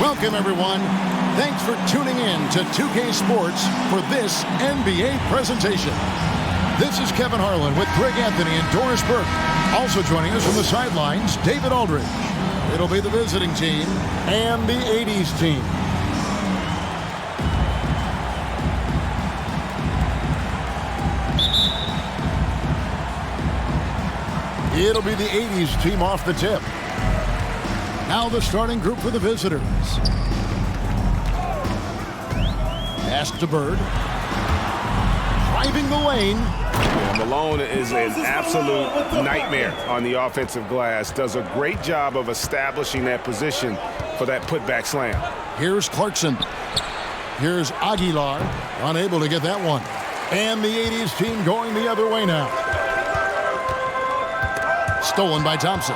Welcome, everyone. Thanks for tuning in to 2K Sports for this NBA presentation. This is Kevin Harlan with Greg Anthony and Doris Burke. Also joining us from the sidelines, David Aldridge. It'll be the visiting team and the 80s team. It'll be the 80s team off the tip. Now the starting group for the visitors. Pass to Bird. Driving the lane. Yeah, Malone is an absolute nightmare on the offensive glass. Does a great job of establishing that position for that putback slam. Here's Clarkson. Here's Aguilar. Unable to get that one. And the 80s team going the other way now. Stolen by Thompson.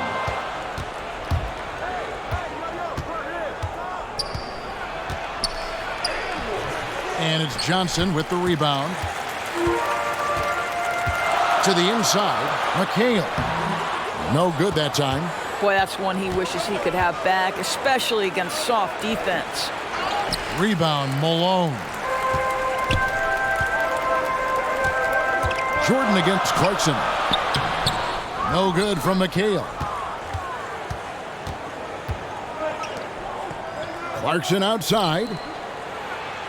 And it's Johnson with the rebound. To the inside, Miguel. No good that time. Boy, that's one he wishes he could have back, especially against soft defense. Rebound, Malone. Jordan against Clarkson. No good from Miguel. Clarkson outside.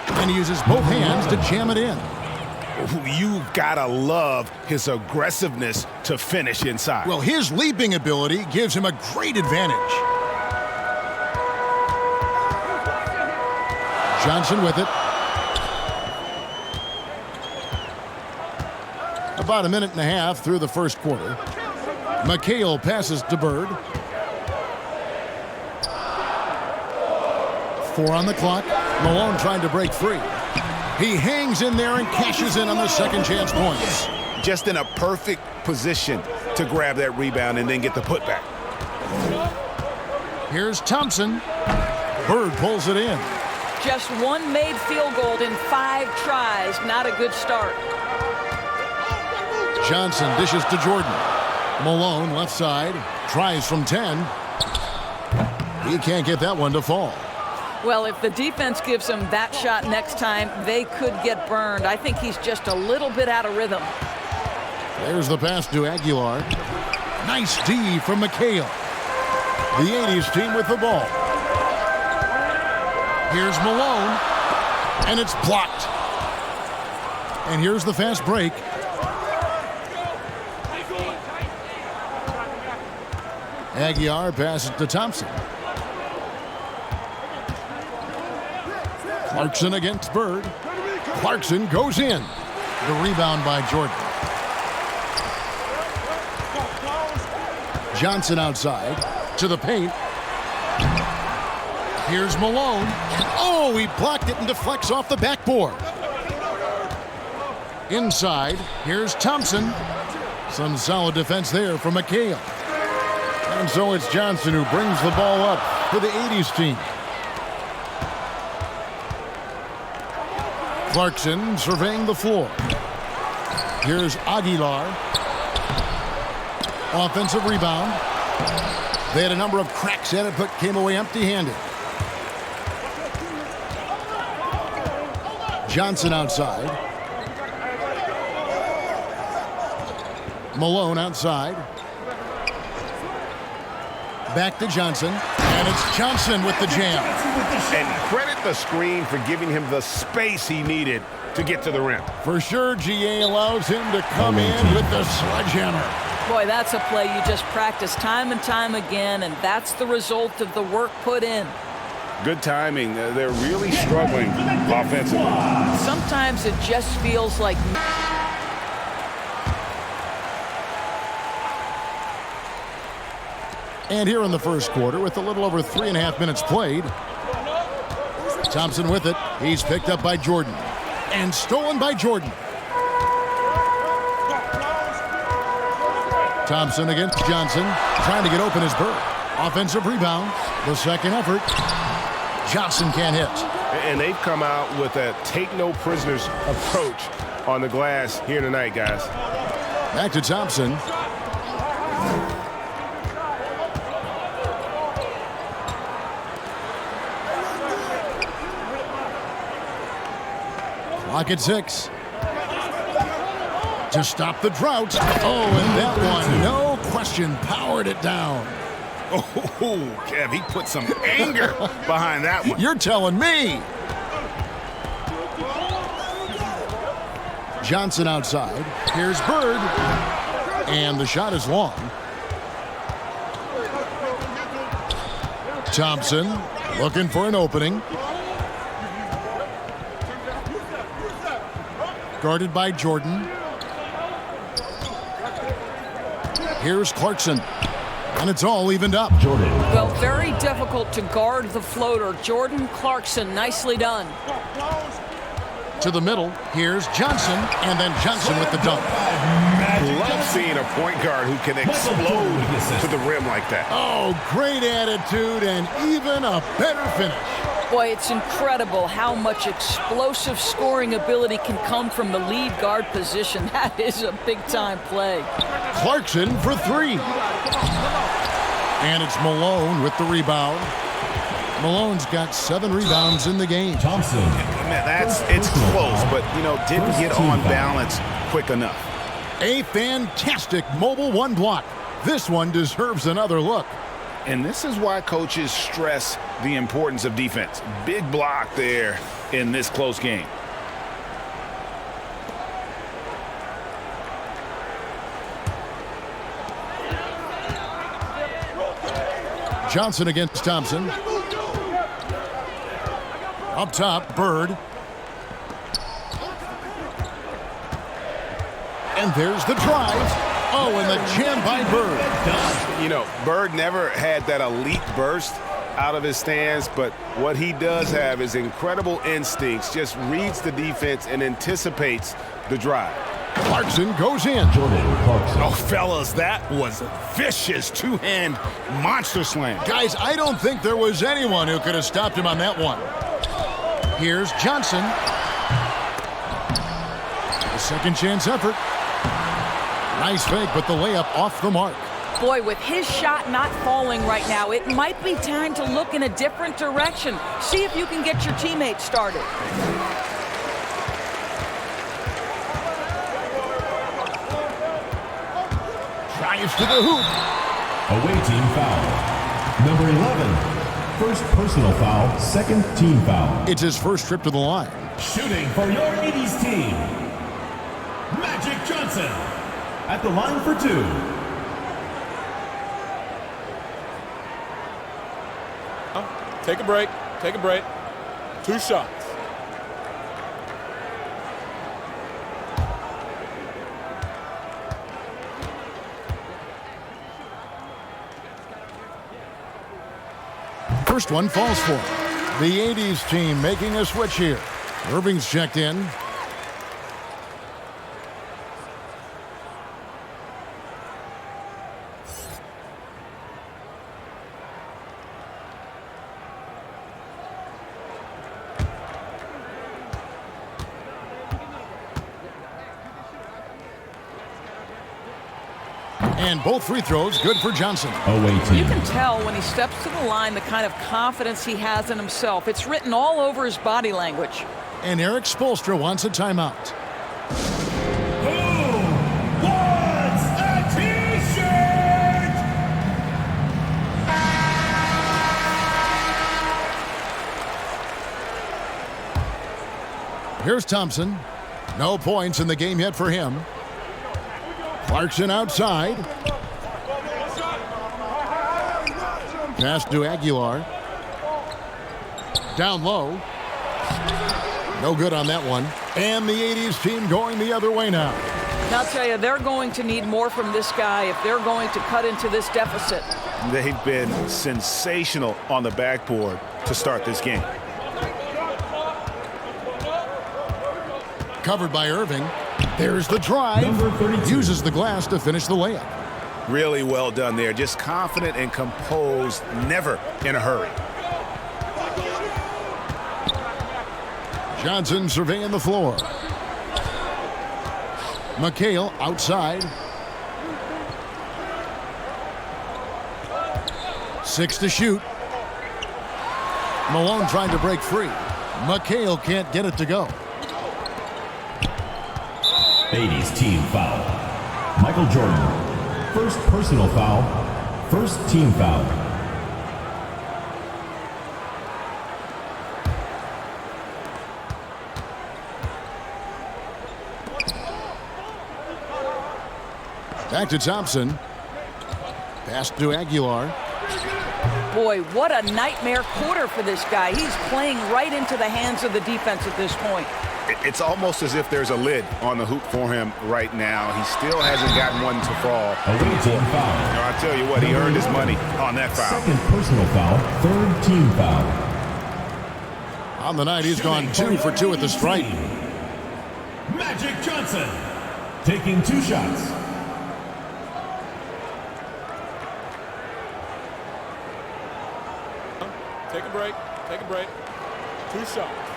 And he uses both hands to jam it in. You've got to love his aggressiveness to finish inside. Well, his leaping ability gives him a great advantage. Johnson with it. About a minute and a half through the first quarter. Miguel passes to Bird. 4 on the clock. Malone trying to break free. He hangs in there and cashes in on the second chance points. Just in a perfect position to grab that rebound and then get the putback. Here's Thompson. Bird pulls it in. Just one made field goal in 5 tries. Not a good start. Johnson dishes to Jordan. Malone left side. Tries from 10. He can't get that one to fall. Well, if the defense gives him that shot next time, they could get burned. I think he's just a little bit out of rhythm. There's the pass to Aguilar. Nice D from Miguel. The 80s team with the ball. Here's Malone. And it's blocked. And here's the fast break. Aguilar passes to Thompson. Clarkson against Bird. Clarkson goes in. The rebound by Jordan. Johnson outside to the paint. Here's Malone. Oh, he blocked it and deflects off the backboard. Inside, here's Thompson. Some solid defense there from Miguel. And so it's Johnson who brings the ball up for the 80s team. Clarkson surveying the floor. Here's Aguilar. Offensive rebound. They had a number of cracks at it, but came away empty-handed. Johnson outside. Malone outside. Back to Johnson. And it's Johnson with the jam. And credit the screen for giving him the space he needed to get to the rim. For sure, GA allows him to come in with the sledgehammer. Boy, that's a play you just practice time and time again, and that's the result of the work put in. Good timing. They're really struggling offensively. Sometimes it just feels like... And here in the first quarter, with a little over 3.5 minutes played, Thompson with it. He's picked up by Jordan. And stolen by Jordan. Thompson against Johnson. Trying to get open as Bird. Offensive rebound. The second effort. Johnson can't hit. And they've come out with a take-no-prisoners approach on the glass here tonight, guys. Back to Thompson. Clock at 6. To stop the drought. Oh, and that one, no question, powered it down. Oh, Kev, he put some anger behind that one. You're telling me. Johnson outside. Here's Bird. And the shot is long. Thompson looking for an opening. Guarded by Jordan. Here's Clarkson. And it's all evened up. Jordan. Well, very difficult to guard the floater. Jordan Clarkson, nicely done. To the middle, here's Johnson, and then Johnson with the dunk. Love seeing a point guard who can explode to the rim like that. Oh, great attitude and even a better finish. Boy, it's incredible how much explosive scoring ability can come from the lead guard position. That is a big-time play. Clarkson for 3. And it's Malone with the rebound. Malone's got 7 rebounds in the game. Thompson. Man, it's close, but, didn't get on balance quick enough. A fantastic mobile 1 block. This one deserves another look. And this is why coaches stress the importance of defense. Big block there in this close game. Johnson against Thompson. Up top, Bird. And there's the drive. Oh, and the jam by Bird. Bird never had that elite burst out of his stance, but what he does have is incredible instincts, just reads the defense and anticipates the drive. Clarkson goes in. Jordan Clarkson. Oh, fellas, that was a vicious two-hand monster slam. Guys, I don't think there was anyone who could have stopped him on that one. Here's Johnson. A second chance effort. Nice fake, but the layup off the mark. Boy, with his shot not falling right now, it might be time to look in a different direction. See if you can get your teammates started. Drives to the hoop. Away team foul. Number 11. First personal foul, second team foul. It's his first trip to the line. Shooting for your 80s team. Magic Johnson. At the line for 2. Take a break. Take a break. 2 shots. First one falls for him. The 80s team making a switch here. Irving's checked in. And both free throws good for Johnson. Away team. You can tell when he steps to the line the kind of confidence he has in himself. It's written all over his body language. And Eric Spoelstra wants a timeout. Who wants a t-shirt? Here's Thompson. No points in the game yet for him. Clarkson outside. Pass to Aguilar. Down low. No good on that one. And the 80s team going the other way now. And I'll tell you, they're going to need more from this guy if they're going to cut into this deficit. They've been sensational on the backboard to start this game. Covered by Irving. There's the drive. Number 32. Uses the glass to finish the layup. Really well done there. Just confident and composed, never in a hurry. Johnson surveying the floor. Miguel outside. 6 to shoot. Malone trying to break free. Miguel can't get it to go. 80's team foul. Michael Jordan. First personal foul. First team foul. Back to Thompson. Pass to Aguilar. Boy, what a nightmare quarter for this guy. He's playing right into the hands of the defense at this point. It's almost as if there's a lid on the hoop for him right now. He still hasn't gotten one to fall. Away team foul. I'll tell you what, he earned his money on that foul. Second personal foul. Third team foul. On the night, he's gone 2 for 2 at the stripe. Magic Johnson taking 2 shots. Take a break. Take a break. 2 shots.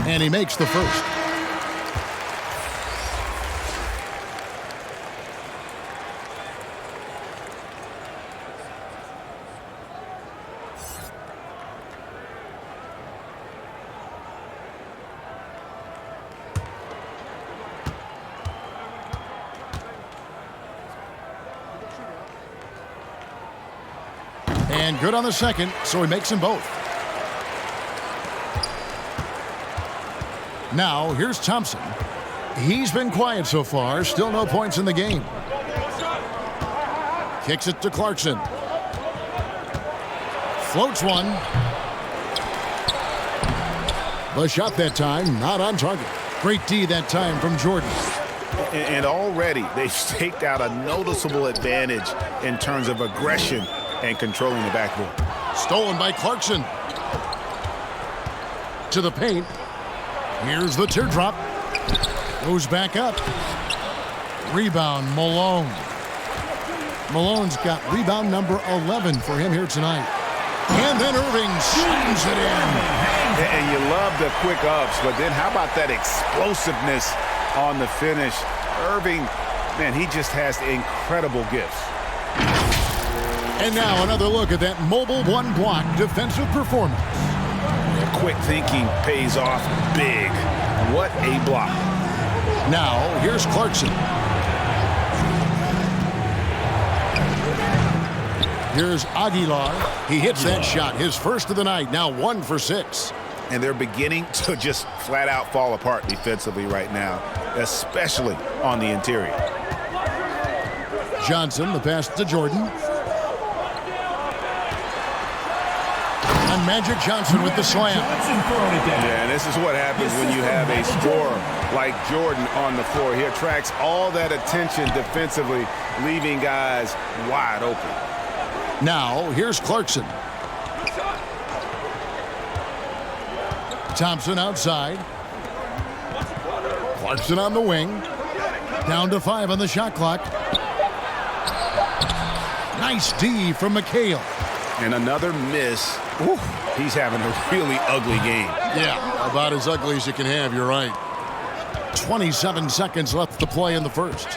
And he makes the first. And good on the second, so he makes them both. Now, here's Thompson. He's been quiet so far. Still no points in the game. Kicks it to Clarkson. Floats one. The shot that time, not on target. Great D that time from Jordan. And already they've staked out a noticeable advantage in terms of aggression and controlling the backboard. Stolen by Clarkson. To the paint. Here's the teardrop. Goes back up. Rebound, Malone. Malone's got rebound number 11 for him here tonight. And then Irving slams it in. And you love the quick ups, but then how about that explosiveness on the finish? Irving, man, he just has incredible gifts. And now another look at that mobile one-block defensive performance. Quick thinking pays off big. What a block. Now, here's Clarkson. Here's Aguilar. He hits that shot, his first of the night, now 1 for 6. And they're beginning to just flat out fall apart defensively right now, especially on the interior. Johnson, the pass to Jordan. And Magic Johnson with the slam. Yeah, and this is what happens when you have a scorer like Jordan on the floor. He attracts all that attention defensively, leaving guys wide open. Now, here's Clarkson. Thompson outside. Clarkson on the wing. Down to 5 on the shot clock. Nice D from Miguel. And another miss. Ooh, he's having a really ugly game. Yeah, about as ugly as you can have, you're right. 27 seconds left to play in the first.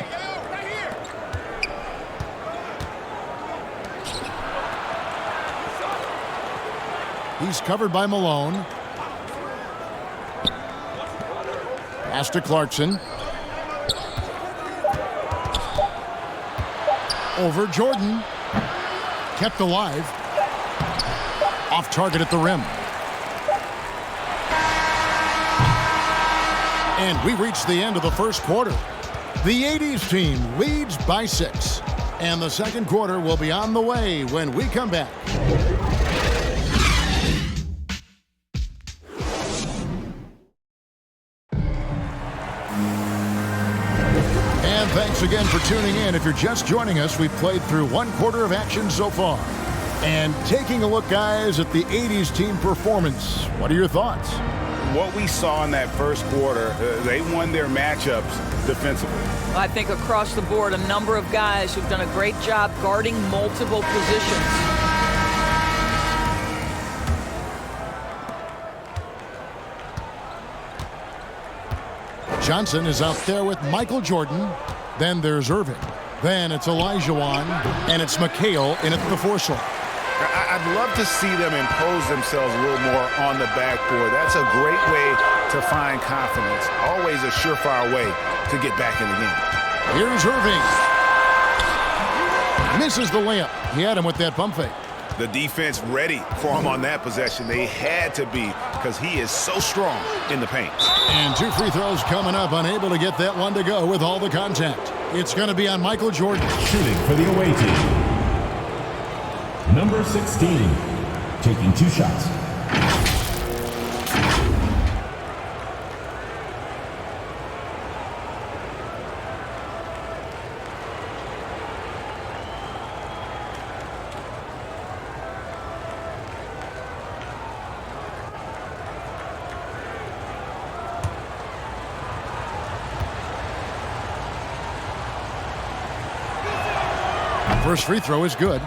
He's covered by Malone. Pass to Clarkson. Over Jordan. Kept alive. Off target at the rim. And we reach the end of the first quarter. The 80's team leads by 6. And the second quarter will be on the way when we come back. And thanks again for tuning in. If you're just joining us, we've played through 1 quarter of action so far. And taking a look, guys, at the 80's team performance, what are your thoughts? What we saw in that first quarter, they won their matchups defensively. I think across the board, a number of guys who've done a great job guarding multiple positions. Johnson is out there with Michael Jordan. Then there's Irving. Then it's Olajuwon, and it's Miguel in at the foreslip. I'd love to see them impose themselves a little more on the backboard. That's a great way to find confidence. Always a surefire way to get back in the game. Here's Irving. Misses the layup. He had him with that pump fake. The defense ready for him on that possession. They had to be because he is so strong in the paint. And 2 free throws coming up. Unable to get that one to go with all the contact. It's going to be on Michael Jordan. Shooting for the away team. Number 16, taking 2 shots. First free throw is good.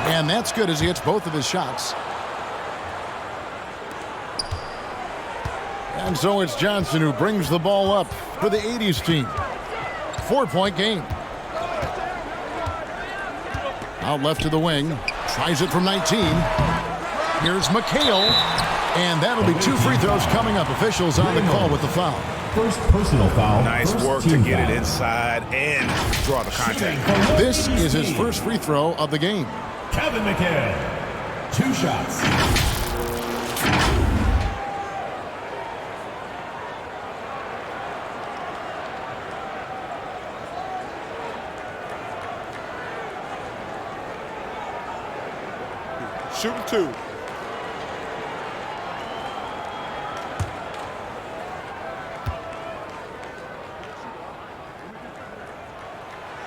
And that's good as he hits both of his shots. And so it's Johnson who brings the ball up for the 80s team. 4-point game. Out left to the wing. Tries it from 19. Here's Miguel. And that'll be 2 free throws coming up. Officials on the call with the foul. First personal foul. Nice work to get it inside and draw the contact. This is his first free throw of the game. Kevin Miguel, 2 shots. Shooting 2.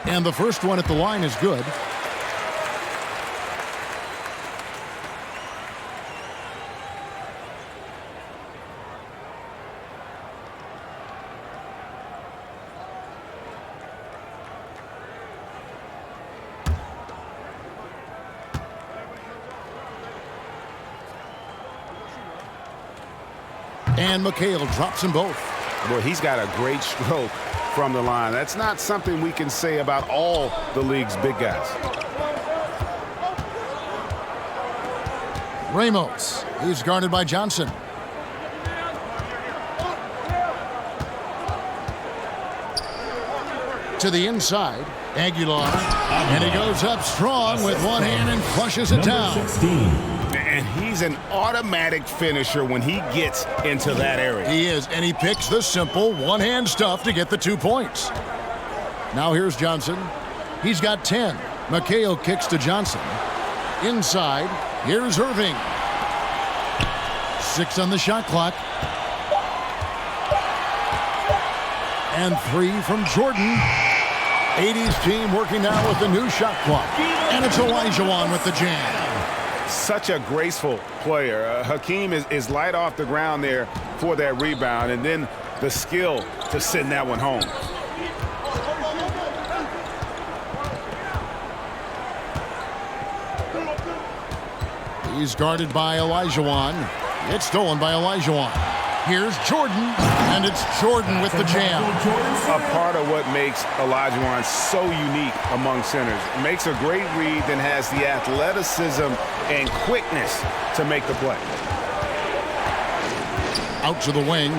And the first one at the line is good. And Miguel drops them both. Well, he's got a great stroke from the line. That's not something we can say about all the league's big guys. Ramos. He's guarded by Johnson. To the inside. Aguilar. And he goes up strong with one hand and flushes it down. 16. And he's an automatic finisher when he gets into that area. He is, and he picks the simple one-hand stuff to get the 2 points. Now here's Johnson. He's got 10. Miguel kicks to Johnson. Inside, here's Irving. 6 on the shot clock. And 3 from Jordan. 80s team working now with the new shot clock. And it's Olajuwon with the jam. Such a graceful player. Hakeem is light off the ground there for that rebound, and then the skill to send that one home. He's guarded by Olajuwon. It's stolen by Olajuwon. Here's Jordan, and it's Jordan with the jam. A part of what makes Olajuwon so unique among centers. Makes a great read, then has the athleticism and quickness to make the play. Out to the wing.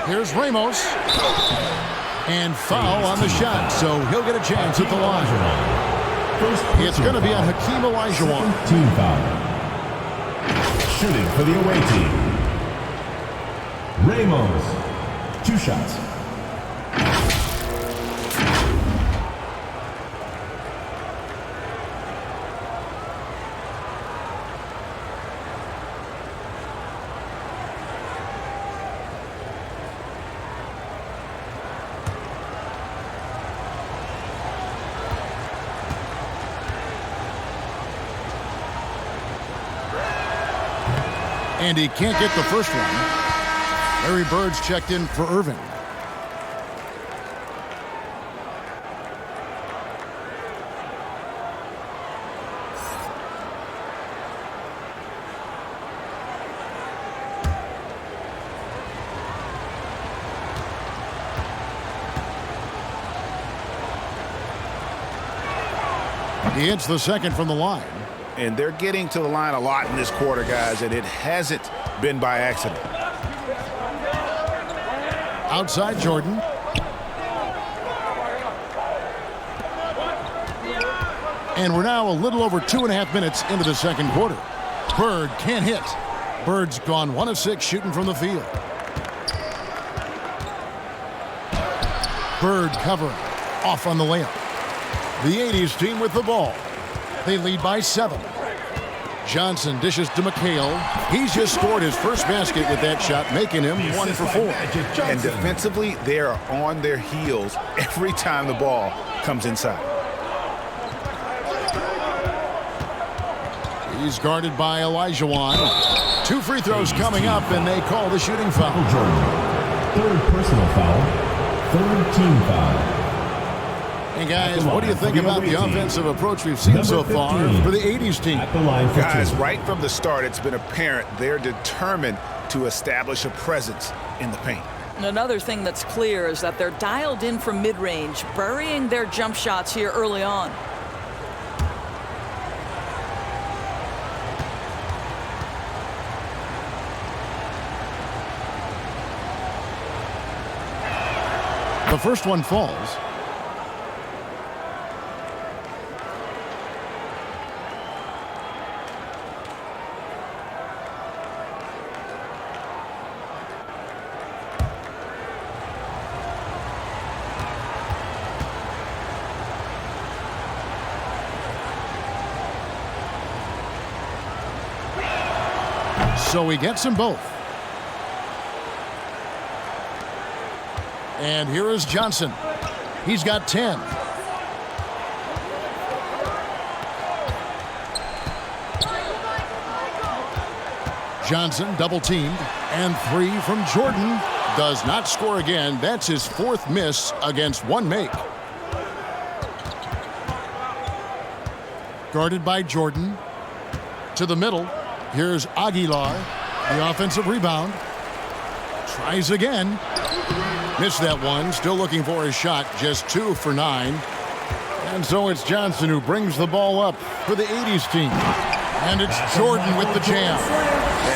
Here's Ramos. And foul on the shot, so he'll get a chance at the line. It's going to be on Hakeem Olajuwon. Team foul. Shooting for the away team. Ramos, 2 shots. And he can't get the first one. Larry Bird's checked in for Irving. He hits the second from the line. And they're getting to the line a lot in this quarter, guys, and it hasn't been by accident. Outside Jordan. And we're now a little over 2.5 minutes into the second quarter. Bird can't hit. Bird's gone 1 of 6 shooting from the field. Bird covering. Off on the layup. The 80's team with the ball. They lead by 7. Johnson dishes to Miguel. He's just scored his first basket with that shot, making him 1 for 4. And defensively, they are on their heels every time the ball comes inside. He's guarded by Elijah. 2 free throws coming up, and they call the shooting foul. Third personal foul. Third team foul. And guys, what do you think about the offensive approach we've seen so far for the 80's team? Guys, right from the start, it's been apparent they're determined to establish a presence in the paint. And another thing that's clear is that they're dialed in from mid-range, burying their jump shots here early on. The first one falls. So he gets them both. And here is Johnson. He's got 10. Johnson double teamed. And 3 from Jordan. Does not score again. That's his 4th miss against 1 make. Guarded by Jordan. To the middle. Here's Aguilar, the offensive rebound. Tries again. Missed that one. Still looking for his shot. Just 2 for 9. And so it's Johnson who brings the ball up for the 80's team. And it's Jordan with the jam.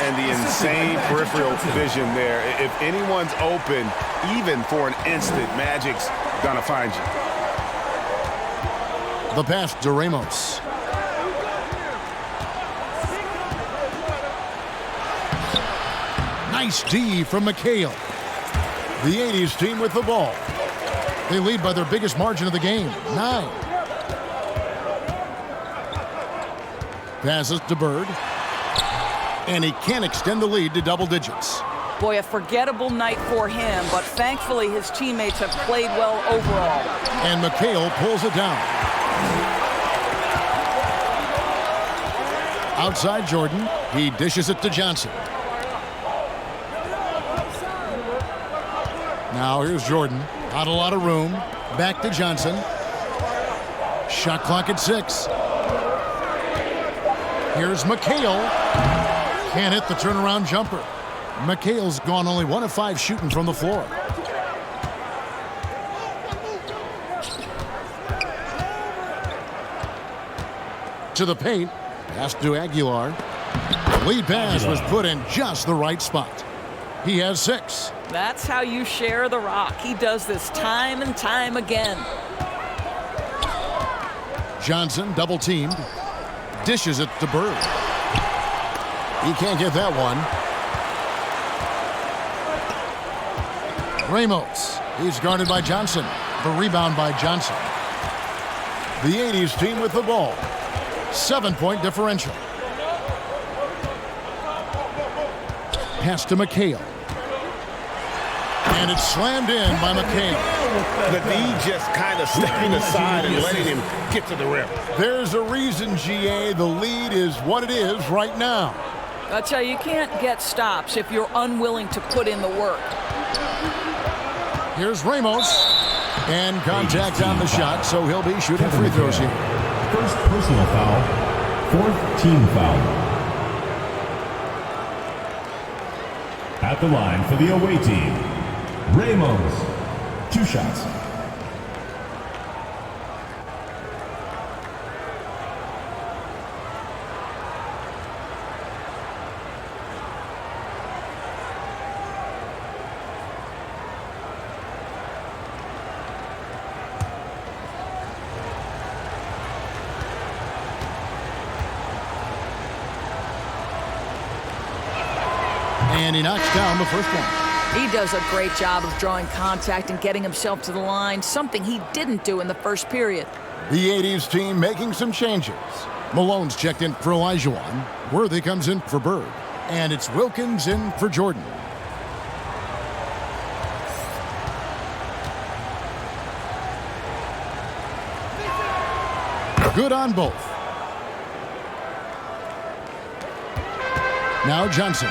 And the insane peripheral vision there. If anyone's open, even for an instant, Magic's gonna find you. The pass to Ramos. Nice D from Miguel. The 80's team with the ball. They lead by their biggest margin of the game, 9. Passes to Bird. And he can't extend the lead to double digits. Boy, a forgettable night for him, but thankfully his teammates have played well overall. And Miguel pulls it down. Outside Jordan. He dishes it to Johnson. Now here's Jordan. Not a lot of room. Back to Johnson. Shot clock at 6. Here's Miguel. Can't hit the turnaround jumper. Miguel's gone only 1 of 5 shooting from the floor. To the paint. Pass to Aguilar. Lead pass was put in just the right spot. He has 6. That's how you share the rock. He does this time and time again. Johnson double teamed. Dishes it to Bird. He can't get that one. Ramos. He's guarded by Johnson. The rebound by Johnson. The 80's team with the ball. 7-point differential. Pass to Miguel. And it's slammed in by Miguel. The D just kind of stepping aside and letting him get to the rim. There's a reason, GA, the lead is what it is right now. I tell you, you can't get stops if you're unwilling to put in the work. Here's Ramos. And contact on the shot, so he'll be shooting free throws here. First personal foul, fourth team foul. At the line for the away team, Ramos. 2 shots. And he knocks down the first one. He does a great job of drawing contact and getting himself to the line, something he didn't do in the first period. The 80s team making some changes. Malone's checked in for Elijah. Worthy comes in for Bird. And it's Wilkins in for Jordan. Good on both. Now Johnson.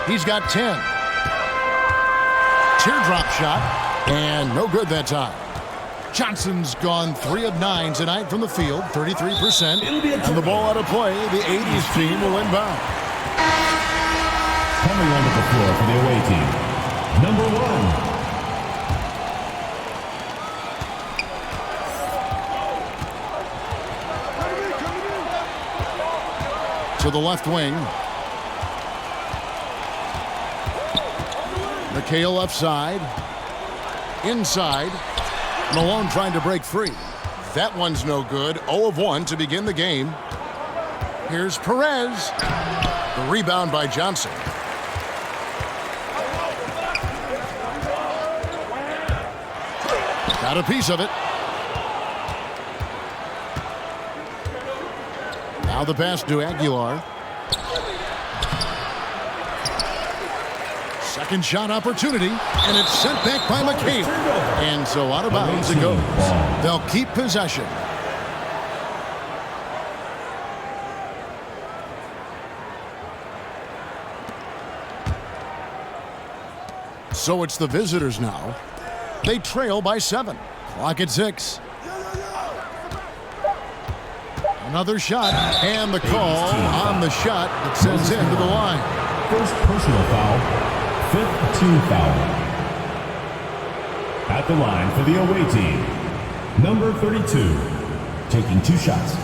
He's got 10. Teardrop shot, and no good that time. Johnson's gone 3 of 9 tonight from the field, 33%. And the ball out of play, the 80s team will inbound. Coming onto the floor for the away team, number 1. To the left wing. McHale left side. Inside. Malone trying to break free. That one's no good. 0 of 1 to begin the game. Here's Perez. The rebound by Johnson. Got a piece of it. Now the pass to Aguilar. Second shot opportunity, and it's sent back by McHale. And so out of bounds it goes. They'll keep possession. So it's the visitors now. They trail by 7. Clock at 6. Another shot, and the call on the shot that sends him to the line. First personal foul, 5th team foul. At the line for the away team, number 32, taking 2 shots.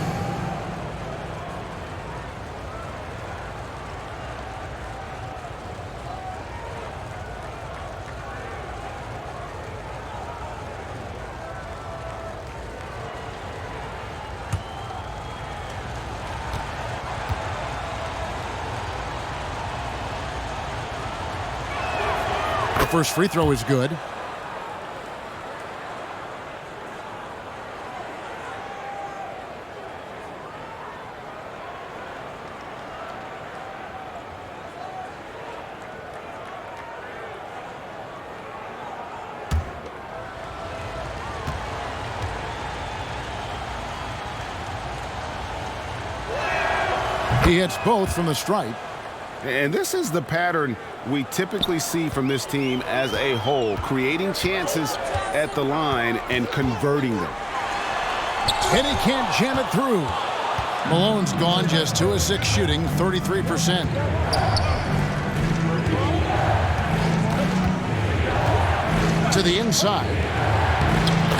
First free throw is good. He hits both from the stripe. And this is the pattern we typically see from this team as a whole, creating chances at the line and converting them. And he can't jam it through. Malone's gone just 2 of 6 shooting, 33%. To the inside.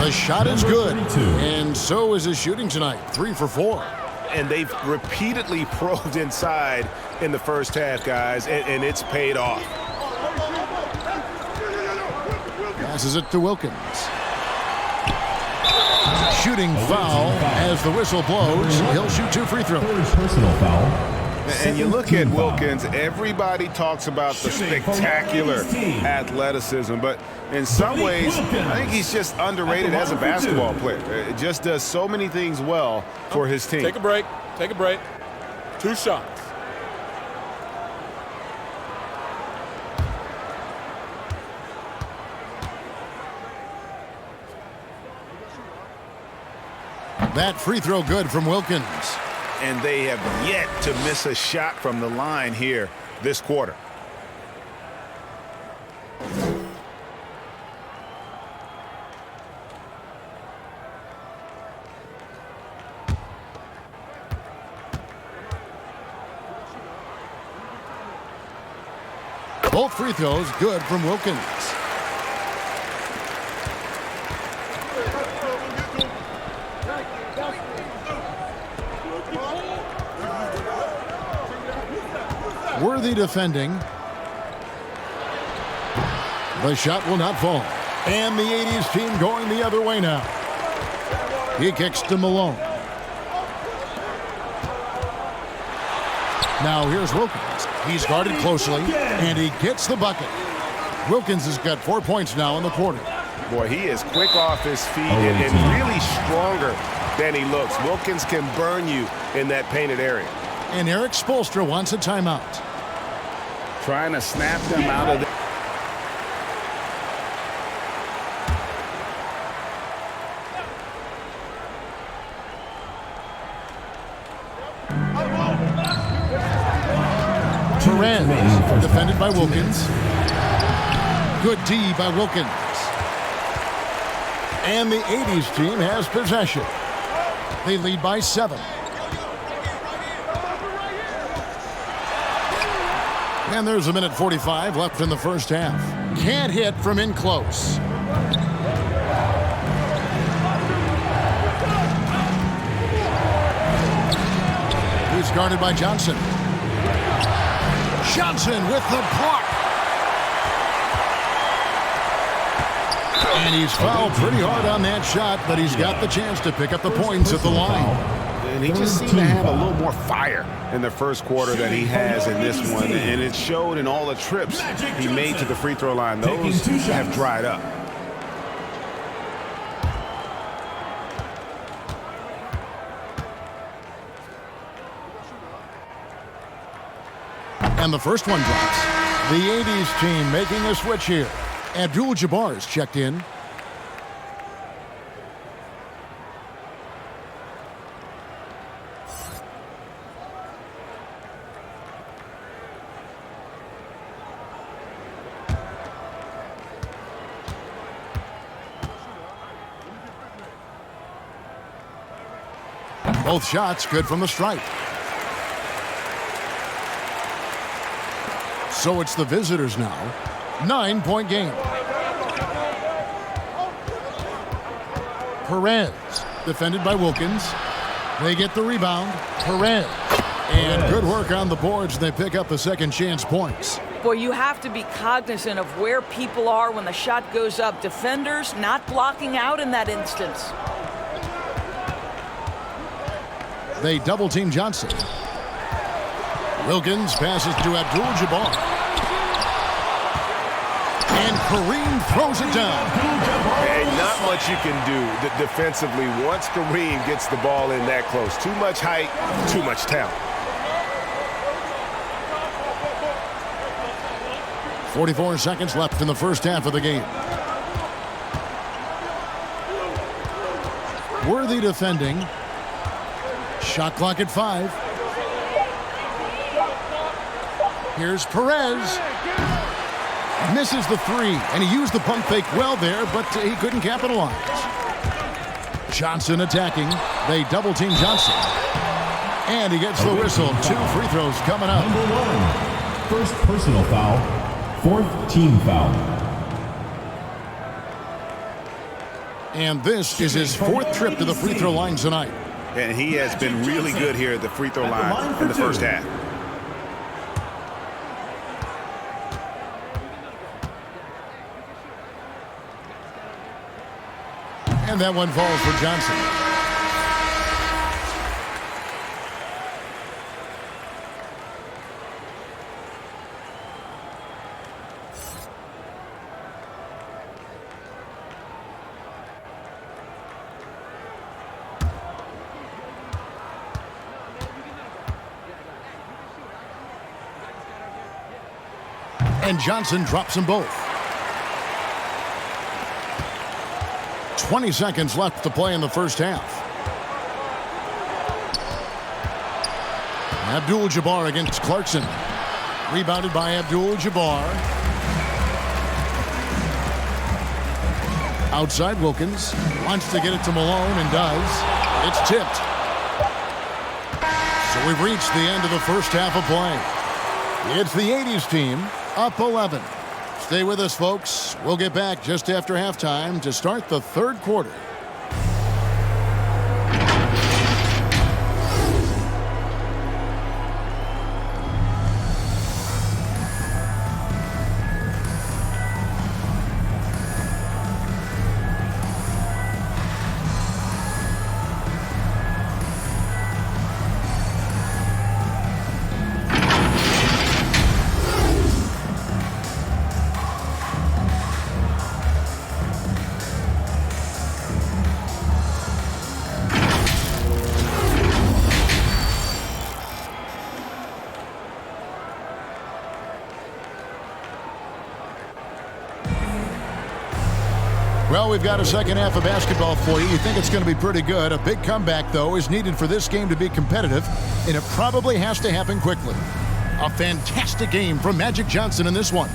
The shot is good. And so is his shooting tonight, 3 for 4. And they've repeatedly probed inside in the first half, guys, and it's paid off. Passes it to Wilkins. Shooting foul as the whistle blows. He'll shoot 2 free throws. Personal foul. And you look at Wilkins, everybody talks about the spectacular athleticism, but in some ways, I think he's just underrated as a basketball player. It just does so many things well for his team. Take a break. Take a break. 2 shots. That free throw good from Wilkins. and they have yet to miss a shot from the line here this quarter. Both free throws good from Wilkins. Worthy defending. The shot will not fall. And the 80s team going the other way now. He kicks to Malone. Now here's Wilkins. He's guarded closely, and he gets the bucket. Wilkins has got 4 points now in the quarter. Boy, he is quick off his feet and really stronger than he looks. Wilkins can burn you in that painted area. And Eric Spoelstra wants a timeout. Trying to snap them out of the... Perez, defended by Wilkins. Good D by Wilkins. And the 80s team has possession. They lead by 7. And there's a minute 45 left in the first half. Can't hit from in close. He's guarded by Johnson. Johnson with the block. And he's fouled pretty hard on that shot, but he's got the chance to pick up the points at the line. And he just seemed to have a little more fire in the first quarter than he has in this one. And it showed in all the trips he made to the free throw line. Those have dried up. And the first one drops. The 80s team making a switch here. Abdul-Jabbar's checked in. Both shots good from the stripe. So it's the visitors now. 9-point game. Perez, defended by Wilkins. They get the rebound. Perez. And good work on the boards. They pick up the second chance points. Boy, you have to be cognizant of where people are when the shot goes up. Defenders not blocking out in that instance. They double-team Johnson. Wilkins passes to Abdul-Jabbar. And Kareem throws it down. And not much you can do defensively once Kareem gets the ball in that close. Too much height, too much talent. 44 seconds left in the first half of the game. Worthy defending. Shot clock at 5. Here's Perez. Misses the 3, and he used the pump fake well there, but he couldn't capitalize. Johnson attacking. They double-team Johnson. And he gets the whistle. 2 free throws coming up. Number 1, first personal foul, 4th team foul. And this is his 4th trip to the free throw line tonight. And he has been really good here at the free throw line in the first half. And that one falls for Johnson. And Johnson drops them both. 20 seconds left to play in the first half. Abdul-Jabbar against Clarkson. Rebounded by Abdul-Jabbar. Outside Wilkins. Wants to get it to Malone and does. It's tipped. So we've reached the end of the first half of play. It's the 80s team up 11. Stay with us, folks. We'll get back just after halftime to start the third quarter. Well, we've got a second half of basketball for you. You think it's going to be pretty good. A big comeback, though, is needed for this game to be competitive, and it probably has to happen quickly. A fantastic game from Magic Johnson in this one.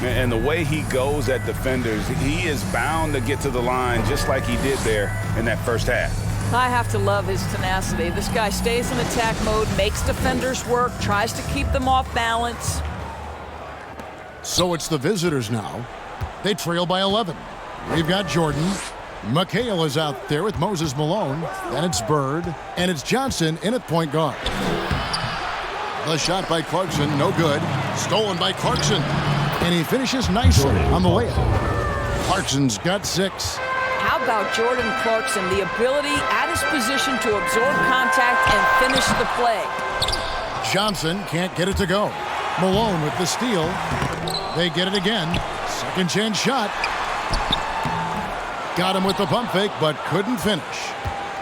And the way he goes at defenders, he is bound to get to the line just like he did there in that first half. I have to love his tenacity. This guy stays in attack mode, makes defenders work, tries to keep them off balance. So it's the visitors now. They trail by 11. We've got Jordan. McHale is out there with Moses Malone. Then it's Bird. And it's Johnson in at point guard. The shot by Clarkson, no good. Stolen by Clarkson. And he finishes nicely on the layup. Clarkson's got 6. How about Jordan Clarkson? The ability at his position to absorb contact and finish the play. Johnson can't get it to go. Malone with the steal. They get it again. Second chance shot. Got him with the pump fake, but couldn't finish.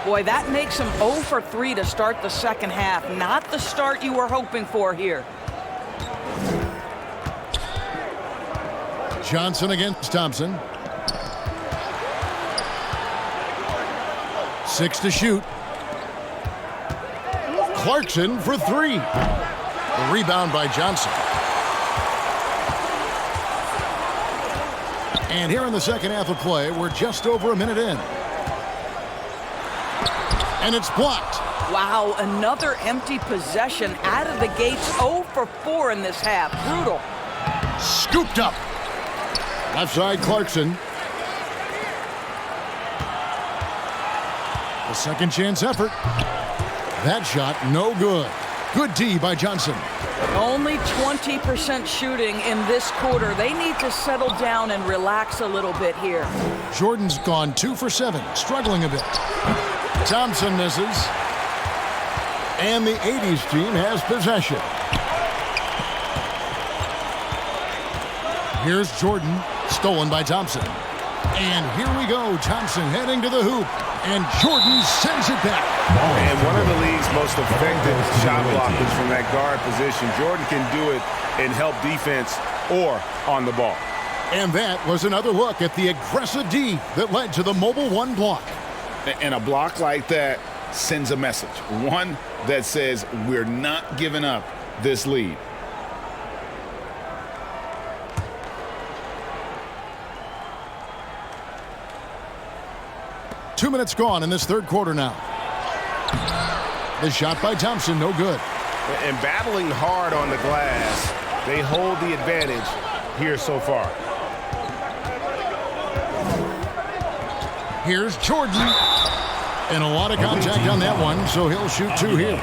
Boy, that makes him 0 for 3 to start the second half. Not the start you were hoping for here. Johnson against Thompson. 6 to shoot. Clarkson for 3. The rebound by Johnson. And here in the second half of play, we're just over a minute in. And it's blocked. Wow, another empty possession out of the gates. 0 for 4 in this half. Brutal. Scooped up. Left side, Clarkson. The second chance effort. That shot, no good. Good D by Johnson. Only 20% shooting in this quarter. They need to settle down and relax a little bit here. Jordan's gone 2 for 7, struggling a bit. Thompson misses. And the 80s team has possession. Here's Jordan, stolen by Thompson. And here we go, Thompson heading to the hoop. And Jordan sends it back. And one of the league's most effective shot blockers from that guard position. Jordan can do it in help defense or on the ball. And that was another look at the aggressive D that led to the mobile 1 block. And a block like that sends a message. One that says we're not giving up this lead. Two minutes gone in this third quarter now. The shot by Thompson, no good. And battling hard on the glass, they hold the advantage here so far. Here's Jordan. And a lot of contact on that one, so he'll shoot 2 here.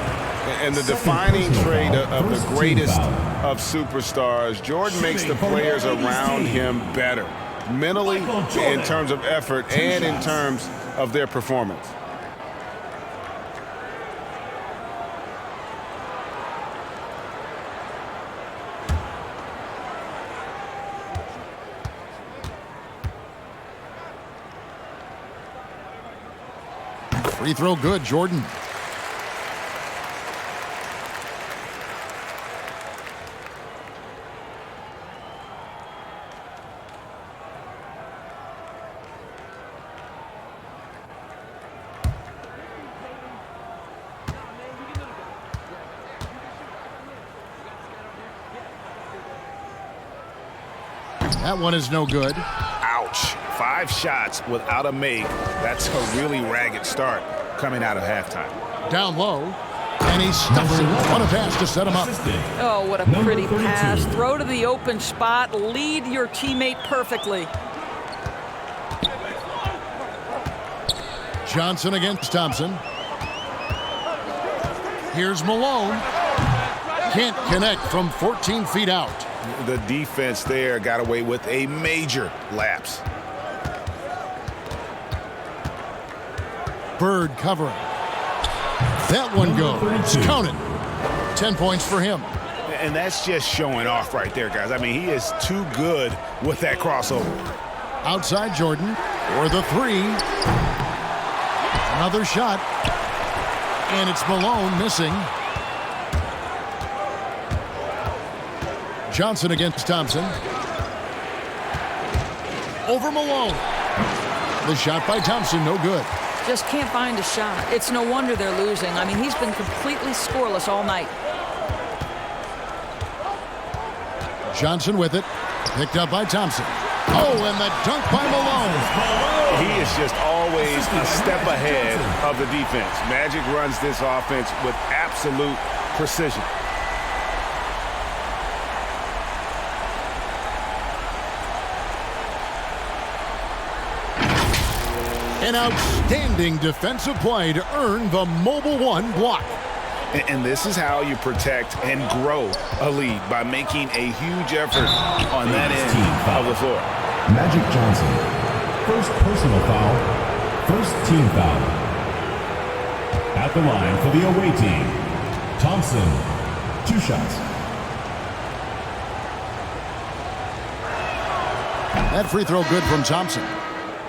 And the defining trait of the greatest of superstars, Jordan makes the players around him better. Mentally, in terms of effort, and in terms of their performance. Free throw good, Jordan. That one is no good. Ouch. 5 shots without a make. That's a really ragged start coming out of halftime. Down low, and he stuffs it. What a pass to set him up. Oh, what a pretty pass. Throw to the open spot. Lead your teammate perfectly. Johnson against Thompson. Here's Malone. Can't connect from 14 feet out. The defense there got away with a major lapse. Bird covering. That one goes. Count it. 10 points for him. And that's just showing off right there, guys. I mean, he is too good with that crossover. Outside Jordan for the 3. Another shot. And it's Malone missing. Johnson against Thompson. Over Malone. The shot by Thompson, no good. Just can't find a shot. It's no wonder they're losing. I mean, he's been completely scoreless all night. Johnson with it. Picked up by Thompson. Oh, and the dunk by Malone. He is just always a step ahead of the defense. Magic runs this offense with absolute precision. An outstanding defensive play to earn the Mobile One block. And this is how you protect and grow a lead, by making a huge effort on that end of the floor. Magic Johnson, first personal foul, first team foul. At the line for the away team, Thompson, 2 shots. That free throw good from Thompson.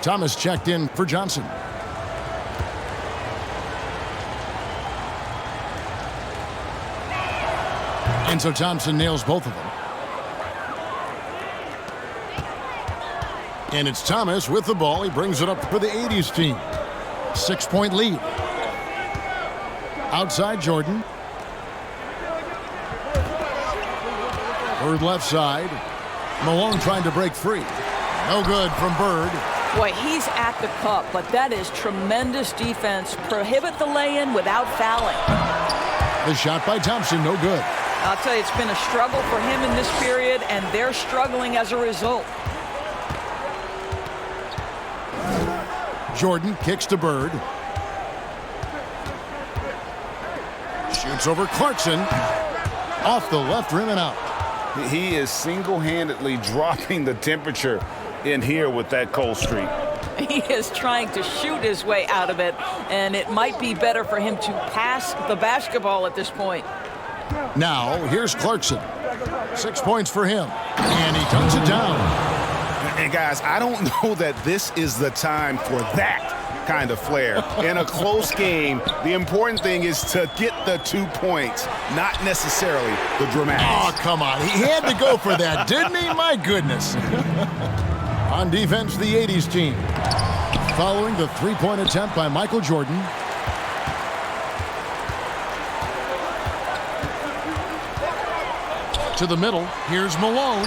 Thomas checked in for Johnson. And so Thompson nails both of them. And it's Thomas with the ball. He brings it up for the 80's team. 6-point lead. Outside Jordan. Bird left side. Malone trying to break free. No good from Bird. Boy, he's at the cup, but that is tremendous defense. Prohibit the lay-in without fouling. The shot by Thompson, no good. I'll tell you, it's been a struggle for him in this period, and they're struggling as a result. Jordan kicks to Bird. Shoots over Clarkson. Off the left rim and out. He is single-handedly dropping the temperature in here with that cold streak. He is trying to shoot his way out of it, and it might be better for him to pass the basketball at this point. Now, here's Clarkson. 6 points for him, and he dunks it down. And guys, I don't know that this is the time for that kind of flair. In a close game, the important thing is to get the 2 points, not necessarily the dramatics. Oh, come on. He had to go for that, didn't he? My goodness. On defense, the 80's team. Following the 3-point attempt by Michael Jordan. To the middle, here's Malone.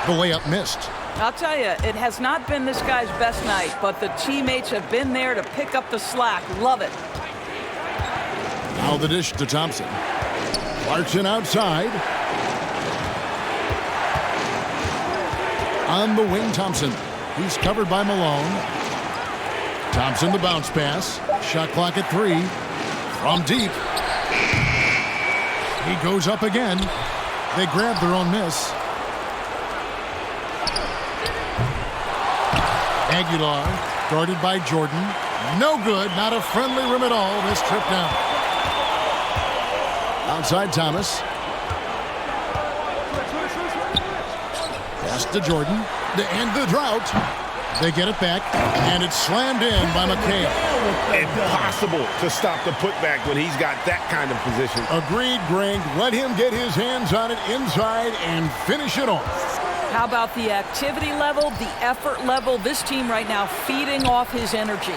The layup missed. I'll tell you, it has not been this guy's best night, but the teammates have been there to pick up the slack. Love it. Now the dish to Thompson. Clarkson outside. On the wing, Thompson. He's covered by Malone. Thompson, the bounce pass. Shot clock at 3. From deep. He goes up again. They grab their own miss. Aguilar, guarded by Jordan. No good, not a friendly rim at all this trip down. Outside Thomas. Pass to Jordan to end the drought. They get it back, and it's slammed in by McHale. Impossible to stop the putback when he's got that kind of position. Agreed, Greg. Let him get his hands on it inside and finish it off. How about the activity level, the effort level? This team right now feeding off his energy.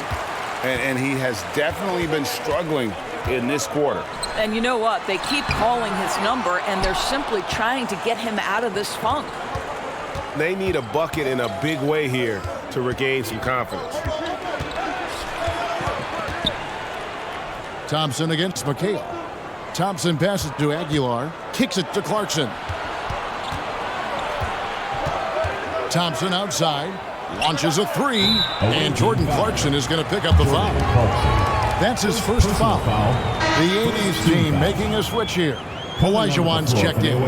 And he has definitely been struggling in this quarter. And you know what? They keep calling his number, and they're simply trying to get him out of this funk. they need a bucket in a big way here to regain some confidence. Thompson against McHale. Thompson passes to Aguilar. Kicks it to Clarkson. Thompson outside. Launches a three. And Jordan Clarkson is going to pick up the foul. That's his first foul. The 80s team making a switch here. Olajuwon's checked in.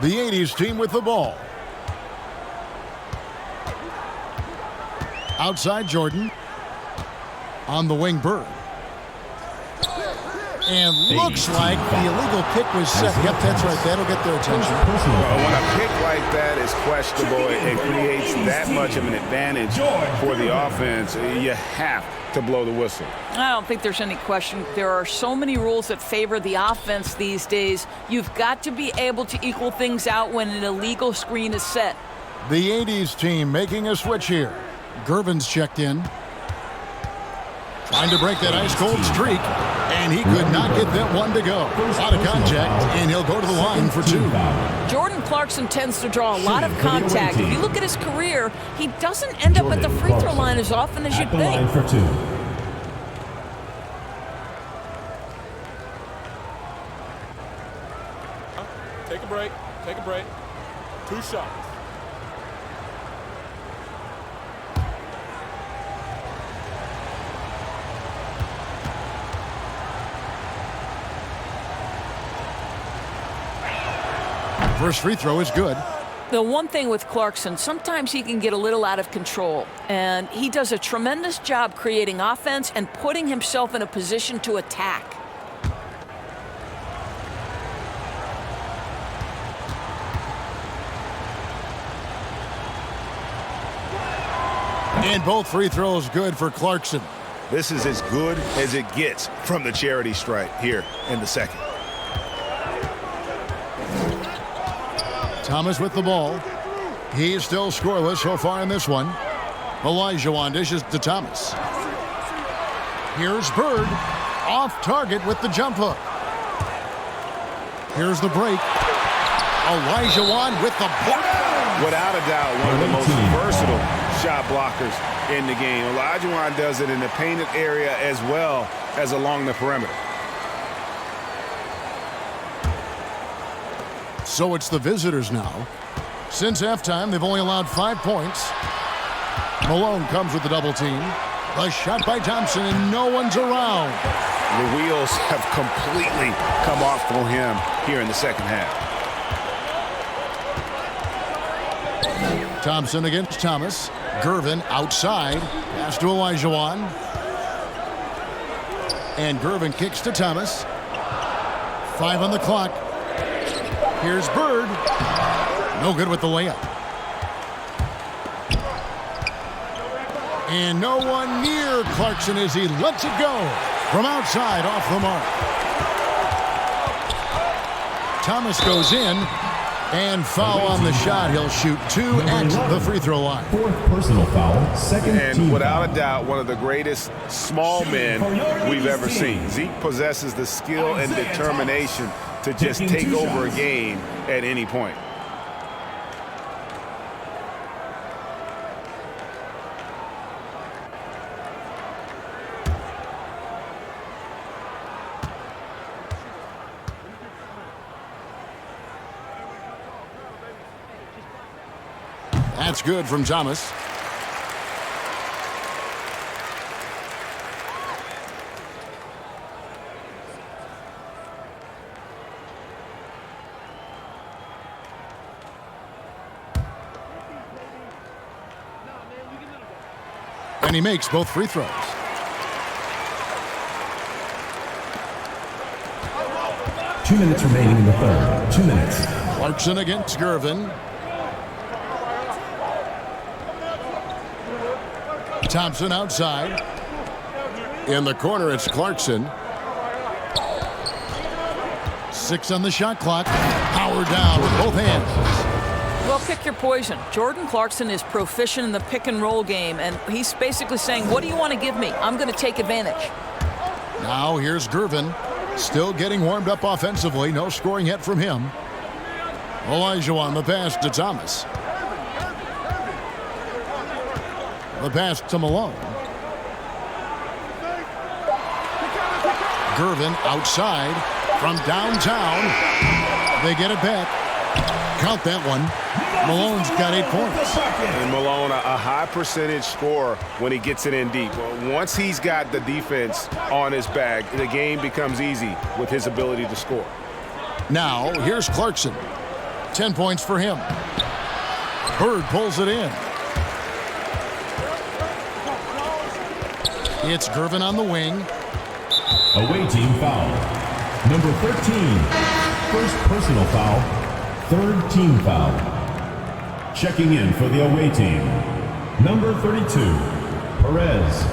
The 80s team with the ball. Outside Jordan. On the wing, Bird. And looks like the illegal pick was set. Yep, that's right. That'll get their attention. Well, when a pick like that is questionable, it creates that much of an advantage for the offense. You have to blow the whistle. I don't think there's any question. There are so many rules that favor the offense these days. You've got to be able to equal things out when an illegal screen is set. The 80s team making a switch here. Gervin's checked in. Trying to break that ice-cold streak. And he could not get that one to go. Out of contact, and he'll go to the line for two. Jordan Clarkson tends to draw a lot of contact. If you look at his career, he doesn't end up at the free throw line as often as you'd think. For two. Take a break. Take a break. 2 shots. First free throw is good. The one thing with Clarkson, sometimes he can get a little out of control, and he does a tremendous job creating offense and putting himself in a position to attack. And both free throws good for Clarkson. This is as good as it gets from the charity stripe here in the second. Thomas with the ball. He's still scoreless so far in this one. Olajuwon dishes to Thomas. Here's Bird. Off target with the jump hook. Here's the break. Olajuwon with the block. Without a doubt, one of the most versatile shot blockers in the game. Olajuwon does it in the painted area as well as along the perimeter. So it's the visitors now. Since halftime, they've only allowed 5 points. Malone comes with the double team. A shot by Thompson, and no one's around. The wheels have completely come off for him here in the second half. Thompson against Thomas. Gervin outside. Pass to Olajuwon. And Gervin kicks to Thomas. 5 on the clock. Here's Bird. No good with the layup. And no one near Clarkson as he lets it go from outside off the mark. Thomas goes in, and foul on the shot. He'll shoot 2 at the free throw line. Fourth personal foul, second And team without foul. a doubt, one of the greatest small men we've ever seen. Zeke possesses the skill and determination to just take over a game at any point. That's good from Thomas. And he makes both free throws. Two minutes remaining in the third. 2 minutes. Clarkson against Gervin. Thompson outside. In the corner, it's Clarkson. 6 on the shot clock. Power down with both hands. Well, pick your poison. Jordan Clarkson is proficient in the pick and roll game, and he's basically saying, what do you want to give me? I'm going to take advantage. Now here's Gervin. Still getting warmed up offensively. No scoring yet from him. Elijah on the pass to Thomas. The pass to Malone. Gervin outside from downtown. They get it back. Count that one. Malone's got 8 points. And Malone, a high percentage scorer when he gets it in deep. Once he's got the defense on his back, the game becomes easy with his ability to score. Now, here's Clarkson. 10 points for him. Bird pulls it in. It's Gervin on the wing. Away team foul. Number 13. First personal foul. Third team foul. Checking in for the away team. Number 32. Perez.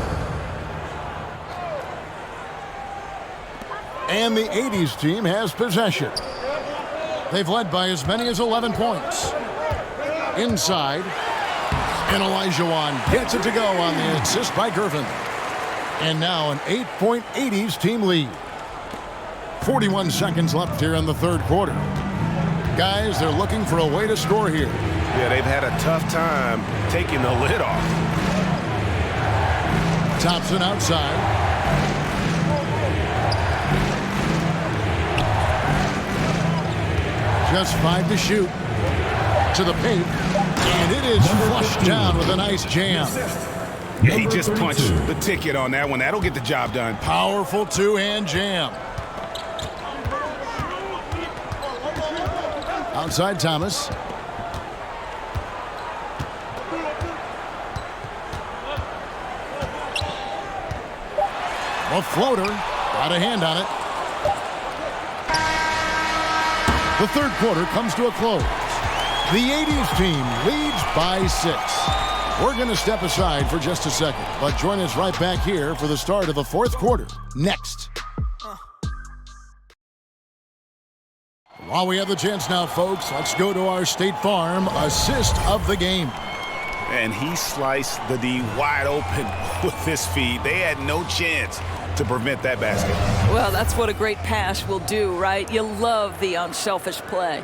And the 80s team has possession. They've led by as many as 11 points. Inside. And Elijah gets it to go on the assist by Gervin. And now an 8-point 80s team lead. 41 seconds left here in the third quarter. Guys, they're looking for a way to score here. Yeah, they've had a tough time taking the lid off. Thompson outside. Just 5 to shoot. To the paint. And it is flushed down with a nice jam. Yeah, he just punched the ticket on that one. That'll get the job done. Powerful two-hand jam. Outside Thomas. A floater. Got a hand on it. The third quarter comes to a close. The 80s team leads by 6. We're going to step aside for just a second, but join us right back here for the start of the fourth quarter next. While we have the chance now, folks, let's go to our State Farm assist of the game. And he sliced the D wide open with his feet. They had no chance to prevent that basket. Well, that's what a great pass will do, right? You love the unselfish play.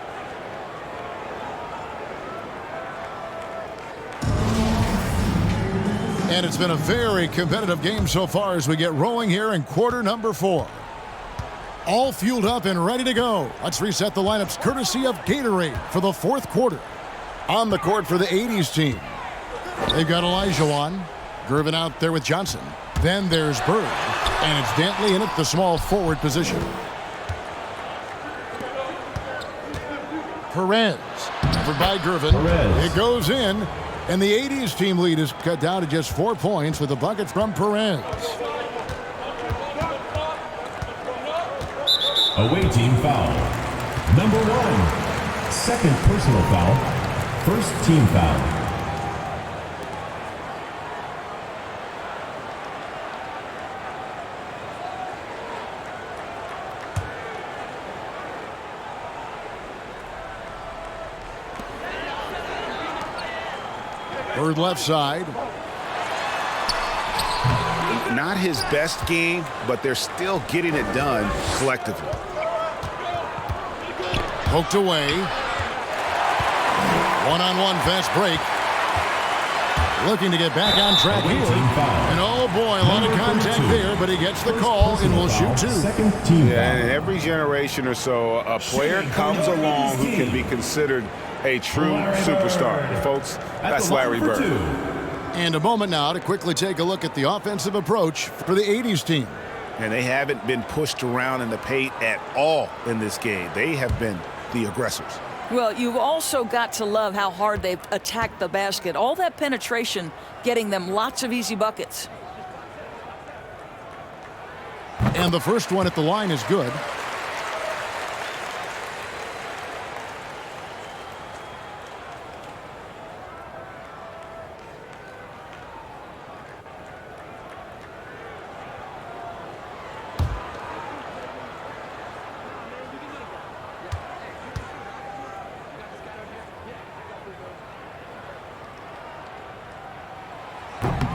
And it's been a very competitive game so far as we get rolling here in quarter number 4. All fueled up and ready to go. Let's reset the lineups courtesy of Gatorade for the fourth quarter. On the court for the 80s team. They've got Elijah Gervin out there with Johnson. Then there's Bird. And it's Dantley in at the small forward position. Perez. Covered by Gervin. It goes in. And the 80s team lead is cut down to just 4 points with a bucket from Perez. Away team foul. Number 1. Second personal foul. First team foul. Bird left side. Not his best game, but they're still getting it done collectively. Poked away. One-on-one fast break. Looking to get back on track here. And oh boy, a lot of contact there, but he gets the call and will shoot 2. Yeah, and every generation or so, a player comes along who can be considered a true superstar. Folks, that's Larry Bird. And a moment now to quickly take a look at the offensive approach for the 80s team. And they haven't been pushed around in the paint at all in this game. They have been the aggressors. Well, you've also got to love how hard they've attacked the basket. All that penetration getting them lots of easy buckets. And the first one at the line is good.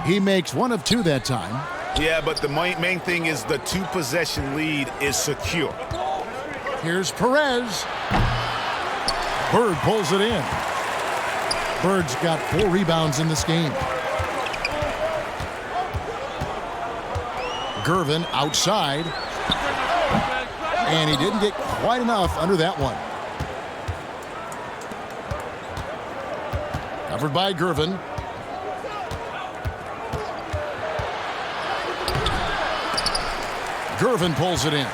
He makes 1 of 2 that time. Yeah, but the main thing is the 2-possession lead is secure. Here's Perez. Bird pulls it in. Bird's got 4 rebounds in this game. Gervin outside. And he didn't get quite enough under that one. Covered by Gervin. Gervin pulls it in.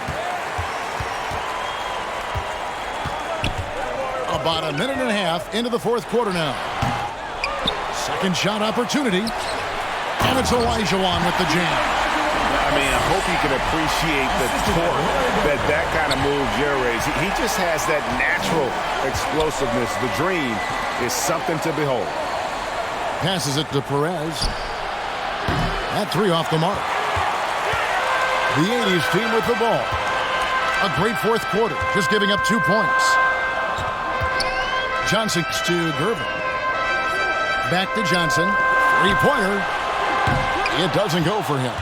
About a minute and a half into the fourth quarter now. Second shot opportunity. And it's Olajuwon with the jam. I mean, I hope you can appreciate the torque that kind of move generates. He just has that natural explosiveness. The dream is something to behold. Passes it to Perez. That 3 off the mark. The 80s team with the ball. A great fourth quarter, just giving up 2 points. Johnson to Gervin. Back to Johnson. 3-pointer. It doesn't go for him.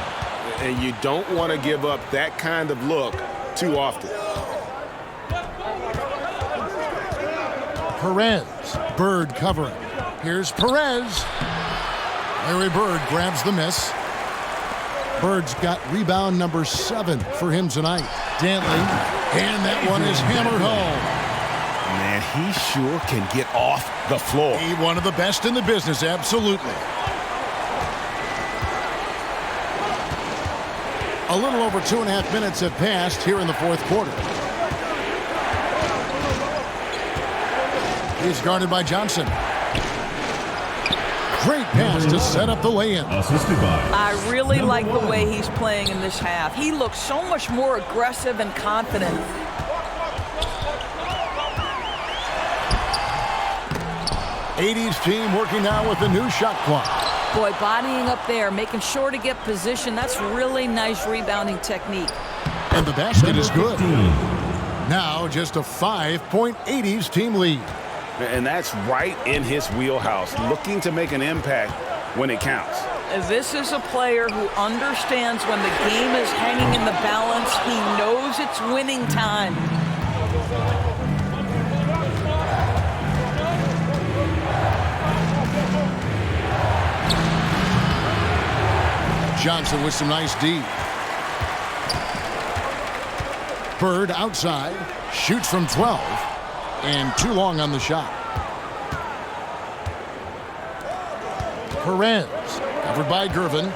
And you don't want to give up that kind of look too often. Perez. Bird covering. Here's Perez. Larry Bird grabs the miss. Bird's got rebound number 7 for him tonight. Dantley. And that one is hammered home. Man, he sure can get off the floor. He one of the best in the business, absolutely. A little over 2.5 minutes have passed here in the fourth quarter. He's guarded by Johnson. Great pass to set up the lay-in. I really like the way he's playing in this half. He looks so much more aggressive and confident. '80s team working now with the new shot clock. Boy, bodying up there, making sure to get position. That's really nice rebounding technique. And the basket is good. Now just a 5-point '80s team lead. And that's right in his wheelhouse, looking to make an impact when it counts. This is a player who understands when the game is hanging in the balance. He knows it's winning time. Johnson with some nice D. Bird outside, shoots from 12, and too long on the shot. Perez, covered by Gervin.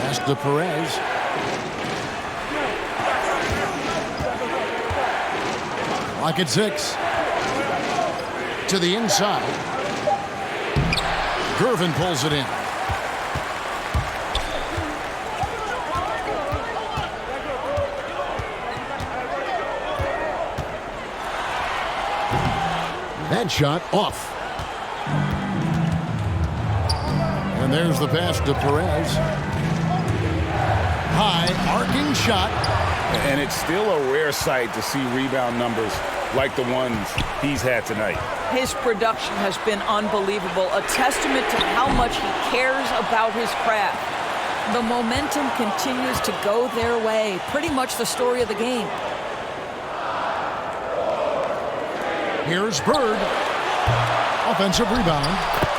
Pass to Perez. Clock at 6. To the inside. Gervin pulls it in. That shot off. And there's the pass to Perez. High arcing shot. And it's still a rare sight to see rebound numbers like the ones he's had tonight. His production has been unbelievable, a testament to how much he cares about his craft. The momentum continues to go their way, pretty much the story of the game. Here's Bird. Offensive rebound.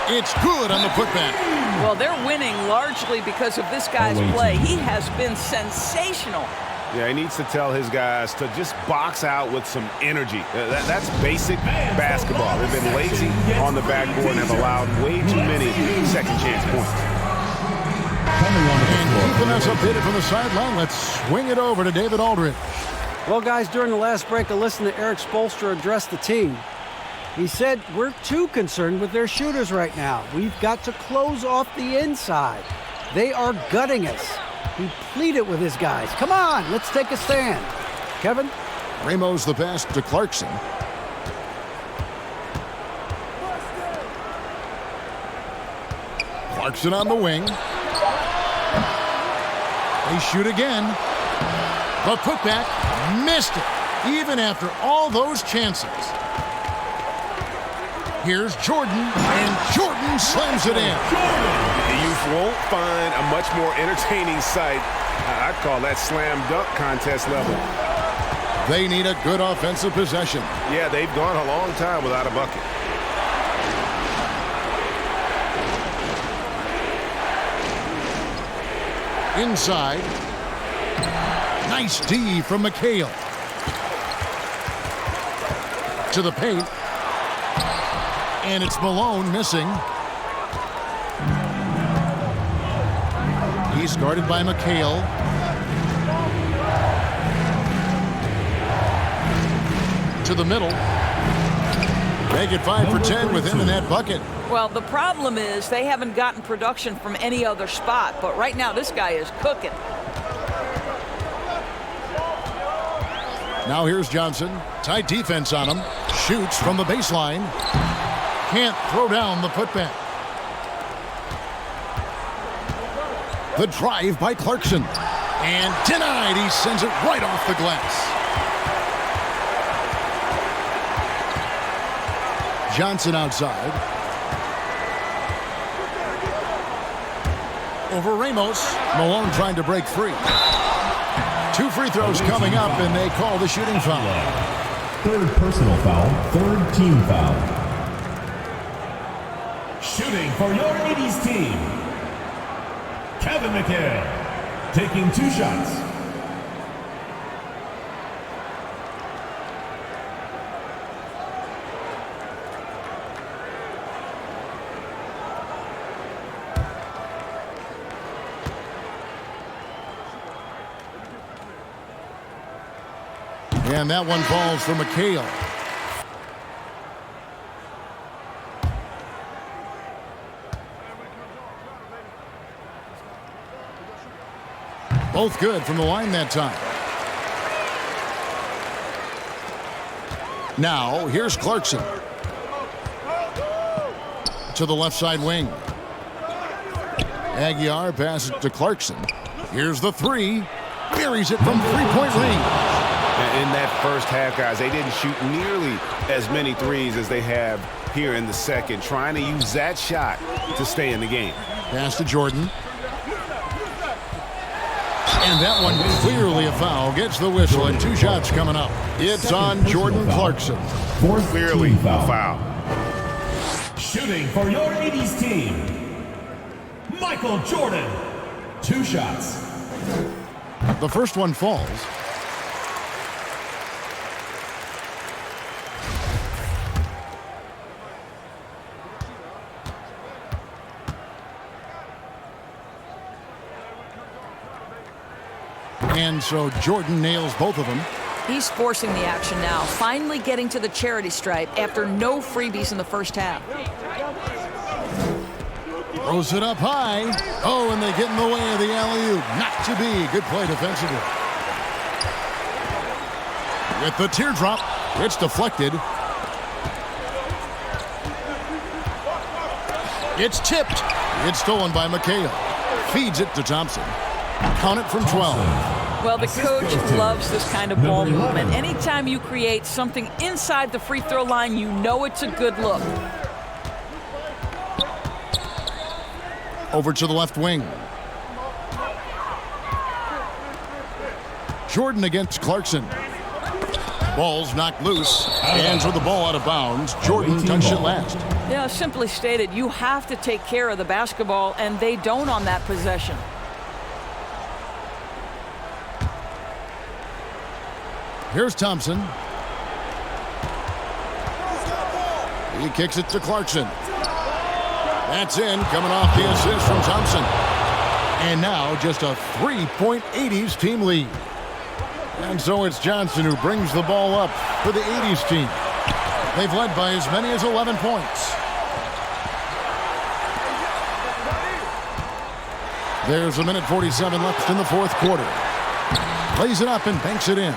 It's good on the putback. Well, they're winning largely because of this guy's play. He has been sensational. Yeah, he needs to tell his guys to just box out with some energy. That's basic basketball. They've been lazy on the backboard and have allowed way too many second chance points. And keeping us updated from the sideline, let's swing it over to David Aldridge. Well, guys, during the last break, I listened to Eric Spoelstra address the team. He said, we're too concerned with their shooters right now. We've got to close off the inside. They are gutting us. He pleaded with his guys. Come on, let's take a stand. Kevin? Ramos the pass to Clarkson. Clarkson on the wing. They shoot again. The putback missed it, even after all those chances. Here's Jordan, and Jordan slams it in. You won't find a much more entertaining sight. I'd call that slam dunk contest level. They need a good offensive possession. Yeah, they've gone a long time without a bucket. Inside. Nice D from Miguel. To the paint. And it's Malone missing. He's guarded by Miguel. To the middle. Make it 5 for 10 with him in that bucket. Well, the problem is they haven't gotten production from any other spot, but right now this guy is cooking. Now here's Johnson. Tight defense on him. Shoots from the baseline. Can't throw down the putback. The drive by Clarkson. And denied. He sends it right off the glass. Johnson outside. Over Ramos. Malone trying to break free. 2 free throws coming up, and they call the shooting foul. Third personal foul, third team foul. Shooting for your 80s team, Kevin Miguel, taking 2 shots. And that one falls for Miguel. Both good from the line that time. Now, here's Clarkson. To the left side wing. Aguiar passes to Clarkson. Here's the 3. Buries it from three-point range. In that first half, guys, they didn't shoot nearly as many threes as they have here in the second, trying to use that shot to stay in the game. Pass to Jordan. And that one clearly a foul. Gets the whistle, and 2 shots coming up. It's on Jordan Clarkson. Clearly a foul. Shooting for your 80s team, Michael Jordan. 2 shots. The first one falls. And so Jordan nails both of them. He's forcing the action now, finally getting to the charity stripe after no freebies in the first half. Throws it up high. Oh, and they get in the way of the alley-oop. Not to be. Good play defensively. With the teardrop, it's deflected. It's tipped. It's stolen by Miguel. Feeds it to Thompson. Count it from 12. Well, the coach loves this kind of ball movement. Anytime you create something inside the free throw line, you know it's a good look. Over to the left wing. Jordan against Clarkson. Ball's knocked loose. Hands with the ball out of bounds. Jordan touched it last. Yeah, simply stated, you have to take care of the basketball, and they don't on that possession. Here's Thompson. He kicks it to Clarkson. That's in, coming off the assist from Thompson. And now just a 3-point 80s team lead. And so it's Johnson who brings the ball up for the 80s team. They've led by as many as 11 points. There's 1:47 left in the fourth quarter. Plays it up and banks it in.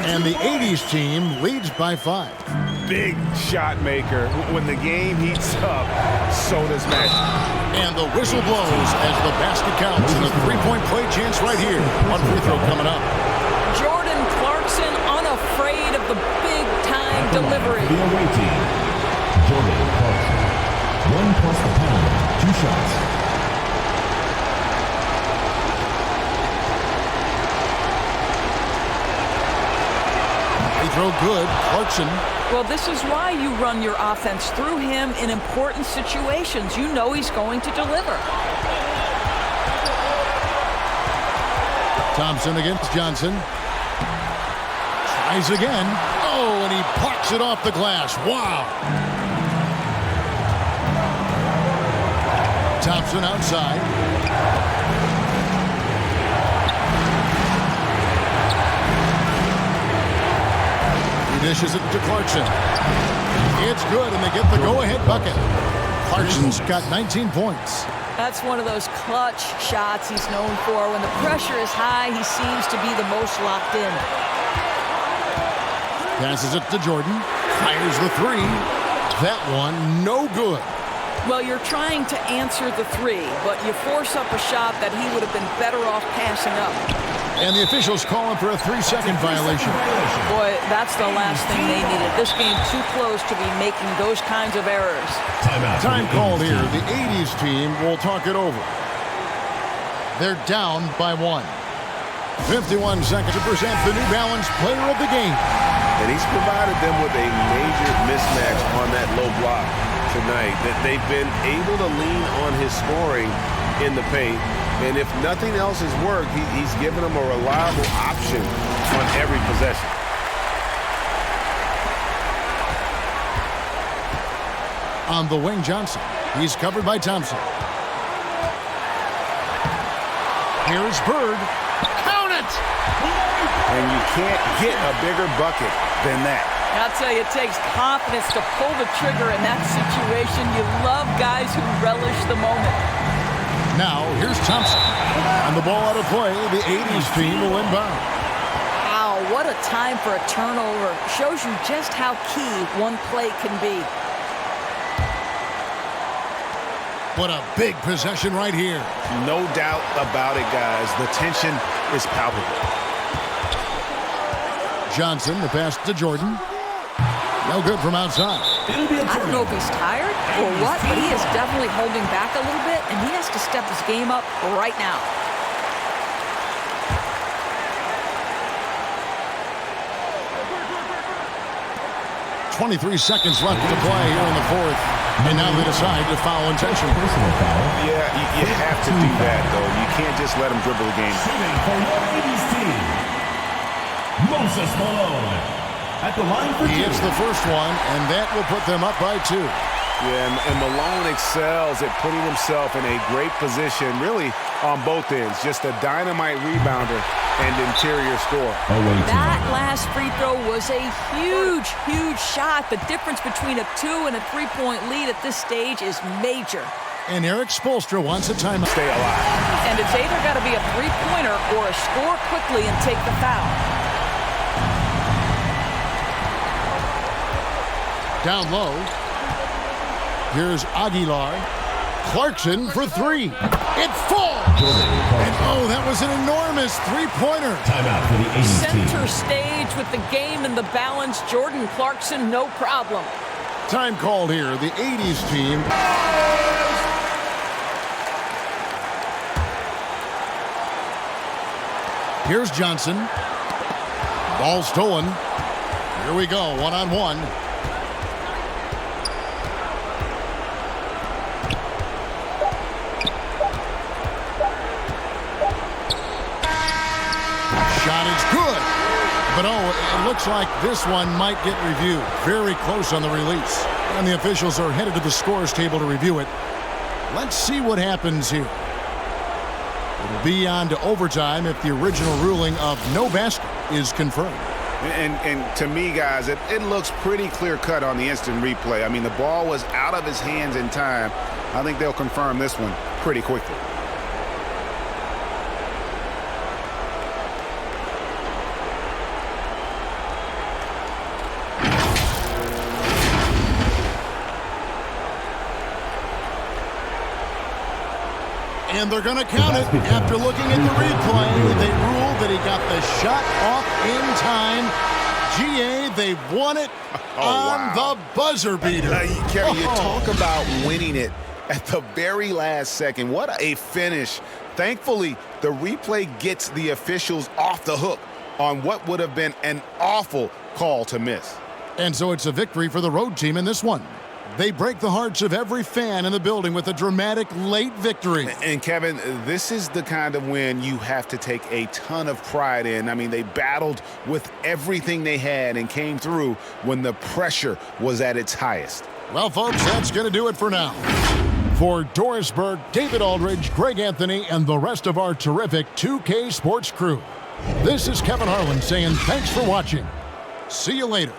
And the 80s team leads by 5. Big shot maker. When the game heats up, so does Magic. And the whistle blows as the basket counts. And the 3-point play chance right here. One free throw coming up. Jordan Clarkson unafraid of the big-time delivery. The away team, Jordan Clarkson. 1 plus the penalty. 2 shots. They throw good. Clarkson. Well, this is why you run your offense through him in important situations. You know he's going to deliver. Thompson against Johnson. Tries again. Oh, and he parks it off the glass. Wow. Thompson outside. He dishes it to Clarkson. It's good, and they get the go-ahead bucket. Clarkson's got 19 points. That's one of those clutch shots he's known for. When the pressure is high, he seems to be the most locked in. Passes it to Jordan. Fires the 3. That one, no good. Well, you're trying to answer the 3, but you force up a shot that he would have been better off passing up. And the officials calling for a 3-second violation. Boy, that's the last thing they needed. This game too close to be making those kinds of errors. Time called here. The 80's team will talk it over. They're down by 1. 51 seconds to present the New Balance Player of the Game. And he's provided them with a major mismatch on that low block tonight. That they've been able to lean on his scoring in the paint. And if nothing else has worked, he's given them a reliable option on every possession. On the wing, Johnson. He's covered by Thompson. Here's Bird. Count it! And you can't get a bigger bucket than that. I'll tell you, it takes confidence to pull the trigger in that situation. You love guys who relish the moment. Now, here's Thompson. On the ball out of play, the 80's team will inbound. Wow, what a time for a turnover. Shows you just how key one play can be. What a big possession right here. No doubt about it, guys. The tension is palpable. Johnson, the pass to Jordan. No good from outside. I don't know if he's tired or what, but he is definitely holding back a little bit, and he has to step his game up right now. .23 seconds left to play here in the 4th. And now they decide to foul intentionally. Personal foul. Yeah, you have to do that, though. You can't just let him dribble the game. Shooting for your 80's team, Moses Malone. At the line for 2. He hits the first one, and that will put them up by 2. Yeah, and Malone excels at putting himself in a great position, really on both ends. Just a dynamite rebounder and interior score. That last free throw was a huge, huge shot. The difference between a 2 and a 3-point lead at this stage is major. And Eric Spoelstra wants a timeout. Stay alive. And it's either got to be a 3-pointer or a score quickly and take the foul. Down low. Here's Aguilar. Clarkson for 3. It falls! And oh, that was an enormous 3-pointer. Timeout for the 80's team. Center stage with the game and the balance. Jordan Clarkson, no problem. Time called here. The 80's team. Here's Johnson. Ball stolen. Here we go, one-on-one. Shot is good. But oh, it looks like this one might get reviewed. Very close on the release. And the officials are headed to the scores table to review it. Let's see what happens here. It'll be on to overtime if the original ruling of no basket is confirmed. And to me, guys, it looks pretty clear-cut on the instant replay. I mean, the ball was out of his hands in time. I think they'll confirm this one pretty quickly. And they're going to count it. After looking at the replay, they ruled that he got the shot off in time. GA, they've won it on the buzzer beater. Kevin, you talk about winning it at the very last second. What a finish. Thankfully, the replay gets the officials off the hook on what would have been an awful call to miss. And so it's a victory for the road team in this one. They break the hearts of every fan in the building with a dramatic late victory. And Kevin, this is the kind of win you have to take a ton of pride in. I mean, they battled with everything they had and came through when the pressure was at its highest. Well, folks, that's going to do it for now. For Doris Burke, David Aldridge, Greg Anthony, and the rest of our terrific 2K Sports crew, this is Kevin Harlan saying thanks for watching. See you later.